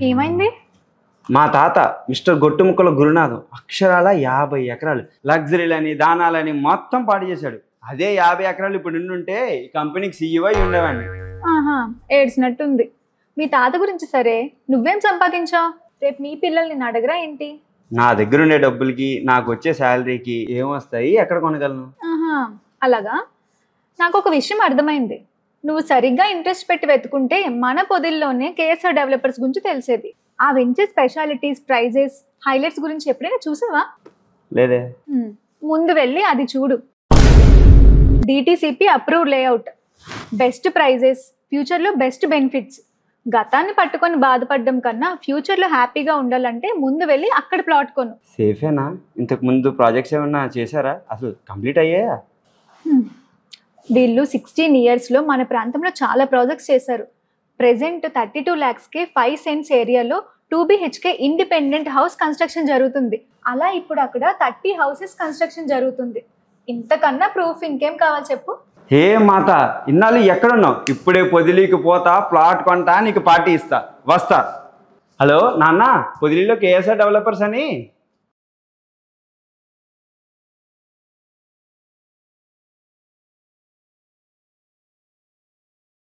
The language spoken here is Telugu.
ఏమైంది? మా తాత మిస్టర్ గొట్టుముక్కల గురునాథం అక్షరాల 50 ఎకరాలు లగ్జరీలని దానాలని మొత్తం పాడు చేశాడు. అదే 50 ఎకరాలు ఇప్పుడు ఉండుంటే ఈ కంపెనీకి సీఈఓ అయి ఉండేవాడిని. ఆహా, ఏడ్చినట్టుంది. మీ తాత గురించి సరే, నువ్వేం సంపాదించావు? రేపు మీ పిల్లల్ని నిన్ను అడగరా ఏంటి? నా దగ్గర ఉండే డబ్బులకి నాకు వచ్చే శాలరీకి ఏమొస్తాయి, ఎక్కడ కొనగలను? ఆహా, అలాగా. నాకు ఒక విషయం అర్థమైంది. నువ్వు సరిగ్గా ఇంట్రెస్ట్ పెట్టి వెతుకుంటే మన పొదిల్లోనే కేఎస్ఆర్ డెవలపర్స్ గురించి తెలిసేది. ఆ వెంచర్ స్పెషాలిటీస్, ప్రైజెస్, హైలైట్స్ గురించి ఎప్పుడైనా చూసావా? లేదే. ముందు వెళ్ళి అది చూడు. DTCP approved layout, best prices, ఫ్యూచర్లో బెస్ట్ బెనిఫిట్స్. గతాన్ని పట్టుకొని బాధపడడం కన్నా ఫ్యూచర్లో హ్యాపీగా ఉండాలంటే ముందు వెళ్ళి అక్కడ ప్లాట్ కొను. సేఫేనా? ఇంతకు ముందు ప్రాజెక్ట్స్ ఏమన్నా చేశారా? అసలు కంప్లీట్ అయ్యాయా? వీళ్ళు 16 ఇయర్స్లో మన ప్రాంతంలో చాలా ప్రాజెక్ట్స్ చేశారు. ప్రెజెంట్ 32 lakhsకే 5 cents ఏరియాలో 2 BHK ఇండిపెండెంట్ హౌస్ కన్స్ట్రక్షన్ జరుగుతుంది. అలా ఇప్పుడు అక్కడ 30 houses కన్స్ట్రక్షన్ జరుగుతుంది. ఇంతకన్నా ప్రూఫ్ ఇంకేం కావాలి చెప్పు? హే మాత, ఇన్నాళ్ళు ఎక్కడున్నావు? ఇప్పుడే పొదిలీకి పోతా, ప్లాట్ కొంటా, నీకు పార్టీ ఇస్తా, వస్తా. హలో నాన్న, పొదిలీలో కేఎస్ఆర్ డెవలపర్స్ అని